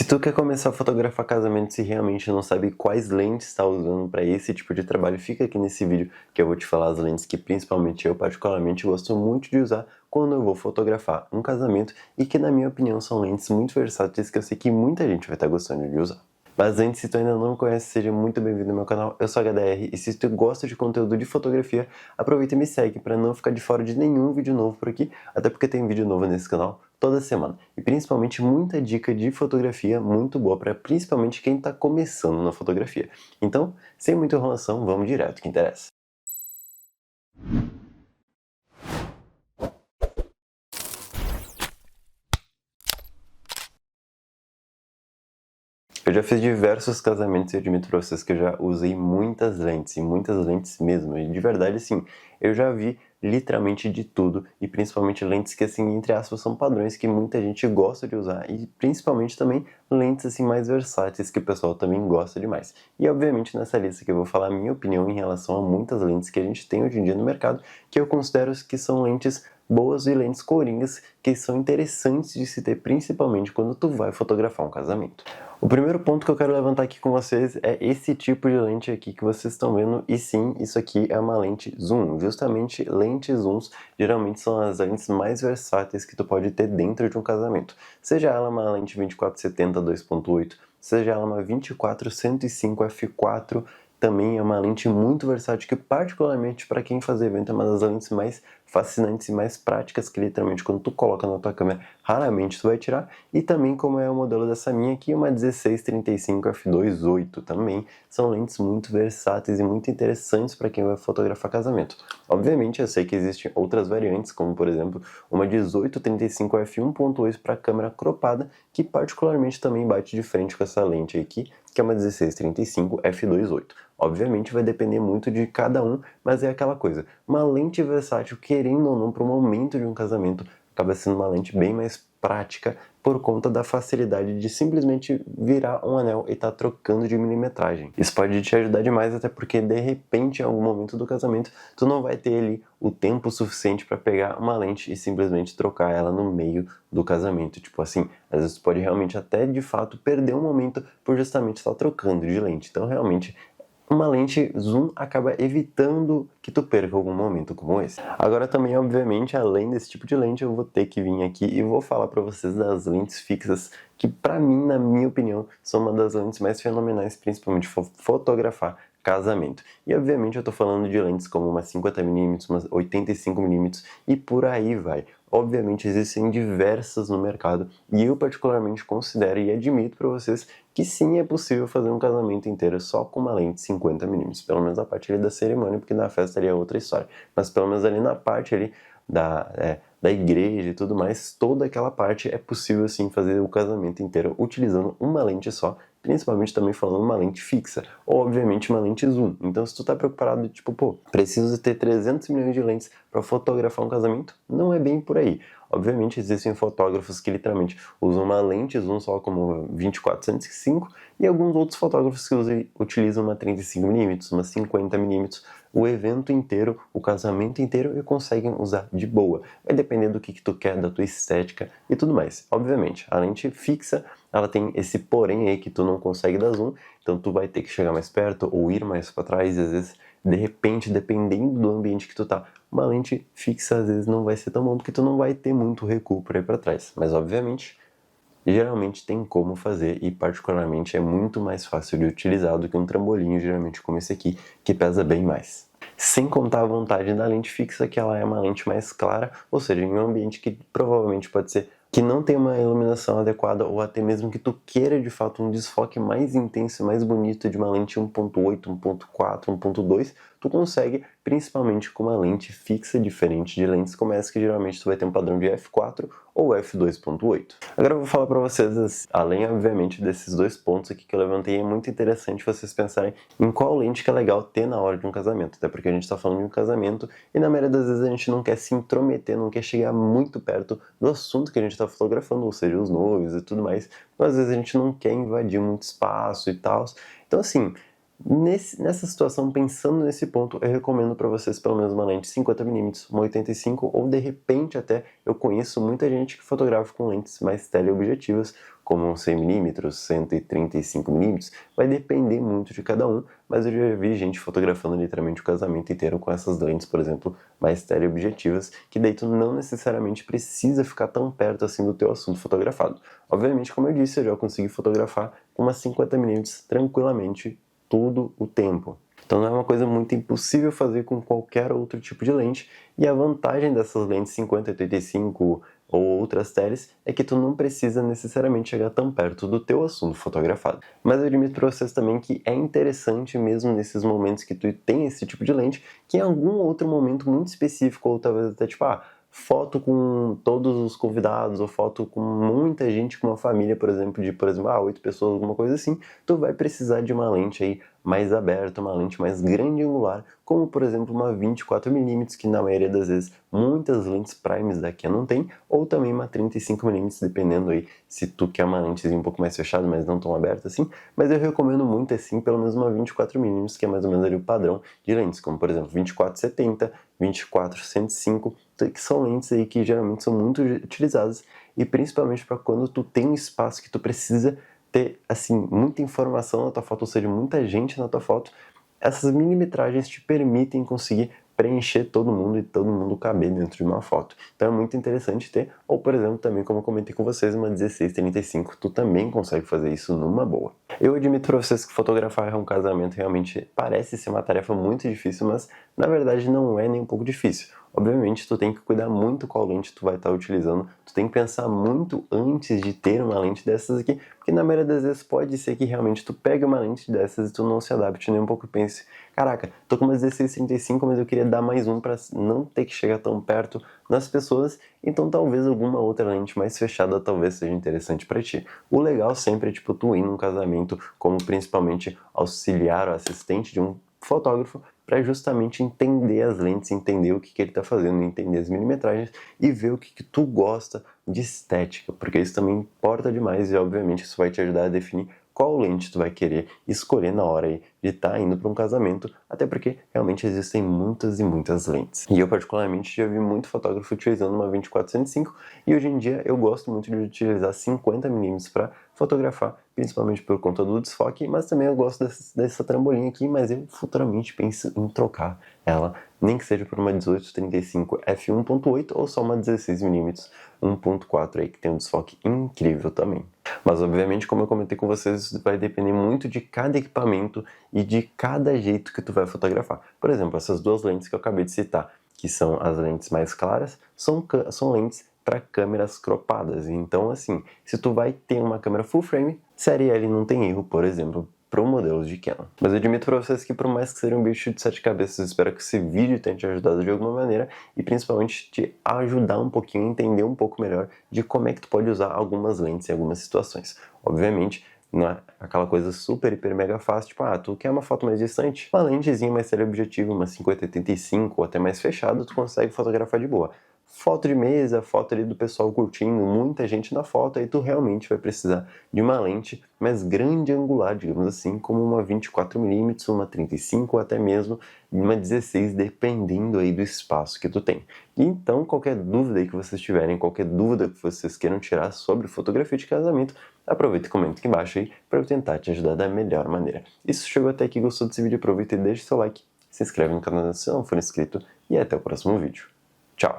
Se tu quer começar a fotografar casamentos e realmente não sabe quais lentes está usando para esse tipo de trabalho, fica aqui nesse vídeo que eu vou te falar as lentes que principalmente eu particularmente gosto muito de usar quando eu vou fotografar um casamento e que na minha opinião são lentes muito versáteis que eu sei que muita gente vai estar gostando de usar. Mas antes, se tu ainda não me conhece, seja muito bem-vindo ao meu canal, eu sou HDR e se tu gosta de conteúdo de fotografia, aproveita e me segue para não ficar de fora de nenhum vídeo novo por aqui, até porque tem vídeo novo nesse canal toda semana. E principalmente muita dica de fotografia muito boa para principalmente quem está começando na fotografia. Então, sem muita enrolação, vamos direto que interessa. Eu já fiz diversos casamentos e admito pra vocês que eu já usei muitas lentes, e muitas lentes mesmo. E de verdade, assim, eu já vi literalmente de tudo, e principalmente lentes que, assim, entre aspas, são padrões que muita gente gosta de usar, e principalmente também lentes, assim, mais versáteis que o pessoal também gosta demais. E, obviamente, nessa lista que eu vou falar a minha opinião em relação a muitas lentes que a gente tem hoje em dia no mercado, que eu considero que são lentes boas e lentes coringas que são interessantes de se ter, principalmente quando tu vai fotografar um casamento. O primeiro ponto que eu quero levantar aqui com vocês é esse tipo de lente aqui que vocês estão vendo, e sim, isso aqui é uma lente zoom. Justamente lentes zooms geralmente são as lentes mais versáteis que tu pode ter dentro de um casamento. Seja ela uma lente 24-70 2.8, seja ela uma 24-105 f4, também é uma lente muito versátil que particularmente para quem faz evento é uma das lentes mais fascinantes e mais práticas que literalmente quando tu coloca na tua câmera raramente tu vai tirar. E também como é o modelo dessa minha aqui, uma 16-35 f2.8 também, são lentes muito versáteis e muito interessantes para quem vai fotografar casamento. Obviamente eu sei que existem outras variantes, como por exemplo uma 18-35 f1.8 para câmera cropada, que particularmente também bate de frente com essa lente aqui, que é uma 16-35 f2.8. Obviamente vai depender muito de cada um, mas é aquela coisa, uma lente versátil, querendo ou não, para o momento de um casamento, acaba sendo uma lente bem mais prática por conta da facilidade de simplesmente virar um anel e estar trocando de milimetragem. Isso pode te ajudar demais, até porque de repente em algum momento do casamento tu não vai ter ali o tempo suficiente para pegar uma lente e simplesmente trocar ela no meio do casamento. Tipo assim, às vezes tu pode realmente até de fato perder um momento por justamente estar trocando de lente. Então realmente uma lente zoom acaba evitando que tu perca algum momento como esse. Agora também, obviamente, além desse tipo de lente, eu vou ter que vir aqui e vou falar para vocês das lentes fixas, que para mim, na minha opinião, são uma das lentes mais fenomenais, principalmente fotografar casamento. E obviamente eu tô falando de lentes como uma 50mm, uma 85mm e por aí vai. Obviamente existem diversas no mercado e eu particularmente considero e admito para vocês que sim, é possível fazer um casamento inteiro só com uma lente 50mm, pelo menos a parte ali da cerimônia, porque na festa ali é outra história, mas pelo menos ali na parte ali da igreja e tudo mais, toda aquela parte é possível sim fazer o casamento inteiro utilizando uma lente só, principalmente também falando uma lente fixa, ou obviamente uma lente zoom. Então se tu tá preocupado, tipo, pô, preciso ter 300 milhões de lentes para fotografar um casamento, não é bem por aí. Obviamente existem fotógrafos que literalmente usam uma lente zoom só como 24-105 e alguns outros fotógrafos que utilizam uma 35mm, uma 50mm, o evento inteiro, o casamento inteiro e conseguem usar de boa. Vai depender do que tu quer, da tua estética e tudo mais. Obviamente, a lente fixa, ela tem esse porém aí que tu não consegue dar zoom, então tu vai ter que chegar mais perto ou ir mais para trás e às vezes, de repente, dependendo do ambiente que tu tá, uma lente fixa às vezes não vai ser tão bom porque tu não vai ter muito recuo para ir para trás. Mas obviamente, geralmente tem como fazer e particularmente é muito mais fácil de utilizar do que um trambolim, geralmente como esse aqui, que pesa bem mais. Sem contar a vantagem da lente fixa, que ela é uma lente mais clara, ou seja, em um ambiente que provavelmente pode ser que não tem uma iluminação adequada ou até mesmo que tu queira de fato um desfoque mais intenso, mais bonito de uma lente 1.8, 1.4, 1.2, tu consegue principalmente com uma lente fixa diferente de lentes como essa que geralmente tu vai ter um padrão de f4 ou f2.8. Agora eu vou falar para vocês, além obviamente desses dois pontos aqui que eu levantei, é muito interessante vocês pensarem em qual lente que é legal ter na hora de um casamento, até porque a gente está falando de um casamento e na maioria das vezes a gente não quer se intrometer, não quer chegar muito perto do assunto que a gente está fotografando, ou seja, os noivos e tudo mais, mas às vezes a gente não quer invadir muito espaço e tal. Então assim, nessa situação, pensando nesse ponto, eu recomendo para vocês pelo menos uma lente 50mm, uma 85, ou de repente até eu conheço muita gente que fotografa com lentes mais teleobjetivas, como um 100mm, 135mm, vai depender muito de cada um, mas eu já vi gente fotografando literalmente o casamento inteiro com essas lentes, por exemplo, mais teleobjetivas, que daí tu não necessariamente precisa ficar tão perto assim do teu assunto fotografado. Obviamente, como eu disse, eu já consegui fotografar com umas 50mm tranquilamente todo o tempo. Então não é uma coisa muito impossível fazer com qualquer outro tipo de lente, e a vantagem dessas lentes 50-85 ou outras teles é que tu não precisa necessariamente chegar tão perto do teu assunto fotografado. Mas eu admito para vocês também que é interessante mesmo nesses momentos que tu tem esse tipo de lente, que em algum outro momento muito específico, ou talvez até tipo, foto com todos os convidados, ou foto com muita gente, com uma família, por exemplo, 8 pessoas, alguma coisa assim, tu vai precisar de uma lente aí mais aberta, uma lente mais grande angular, como por exemplo uma 24mm, que na maioria das vezes muitas lentes primes da Canon tem, ou também uma 35mm, dependendo aí se tu quer uma lentezinha um pouco mais fechada, mas não tão aberta assim, mas eu recomendo muito assim, pelo menos uma 24mm, que é mais ou menos ali o padrão de lentes, como por exemplo 24-70, 24-105, que são lentes aí que geralmente são muito utilizadas, e principalmente para quando tu tem um espaço que tu precisa ter, assim, muita informação na tua foto, ou seja, muita gente na tua foto, essas milimetragens te permitem conseguir preencher todo mundo e todo mundo caber dentro de uma foto. Então é muito interessante ter, ou por exemplo, também como eu comentei com vocês, uma 16-35, tu também consegue fazer isso numa boa. Eu admito para vocês que fotografar um casamento realmente parece ser uma tarefa muito difícil, mas na verdade não é nem um pouco difícil. Obviamente, tu tem que cuidar muito qual lente tu vai estar utilizando, tu tem que pensar muito antes de ter uma lente dessas aqui, porque na maioria das vezes pode ser que realmente tu pegue uma lente dessas e tu não se adapte nem um pouco e pense, caraca, tô com uma 16-35, mas eu queria dar mais um para não ter que chegar tão perto das pessoas, então talvez alguma outra lente mais fechada talvez seja interessante para ti. O legal sempre é tipo tu ir num casamento como principalmente auxiliar ou assistente de um fotógrafo, para justamente entender as lentes, entender o que ele está fazendo, entender as milimetragens e ver o que tu gosta de estética, porque isso também importa demais e obviamente isso vai te ajudar a definir qual lente tu vai querer escolher na hora aí de estar indo para um casamento, até porque realmente existem muitas e muitas lentes. E eu particularmente já vi muito fotógrafo utilizando uma 24-105 e hoje em dia eu gosto muito de utilizar 50mm para fotografar, principalmente por conta do desfoque, mas também eu gosto dessa trambolim aqui, mas eu futuramente penso em trocar ela, nem que seja por uma 18-35 f1.8 ou só uma 16mm 1.4 aí, que tem um desfoque incrível também. Mas obviamente, como eu comentei com vocês, vai depender muito de cada equipamento e de cada jeito que tu vai fotografar. Por exemplo, essas duas lentes que eu acabei de citar, que são as lentes mais claras, são lentes para câmeras cropadas. Então, assim, se tu vai ter uma câmera full frame, série L não tem erro, por exemplo, para modelos de Canon. Mas eu admito para vocês que por mais que seja um bicho de 7 cabeças, espero que esse vídeo tenha te ajudado de alguma maneira e principalmente te ajudar um pouquinho a entender um pouco melhor de como é que tu pode usar algumas lentes em algumas situações. Obviamente, não é aquela coisa super, hiper, mega fácil, tipo, tu quer uma foto mais distante? Uma lentezinha mais teleobjetiva, uma 50-85 ou até mais fechada, tu consegue fotografar de boa. Foto de mesa, foto ali do pessoal curtindo, muita gente na foto, aí tu realmente vai precisar de uma lente mais grande angular, digamos assim, como uma 24mm, uma 35 ou até mesmo uma 16, dependendo aí do espaço que tu tem. Então, qualquer dúvida aí que vocês tiverem, qualquer dúvida que vocês queiram tirar sobre fotografia de casamento, aproveita e comenta aqui embaixo aí para eu tentar te ajudar da melhor maneira. E se chegou até aqui e gostou desse vídeo, aproveita e deixa seu like, se inscreve no canal se não for inscrito e até o próximo vídeo. Tchau!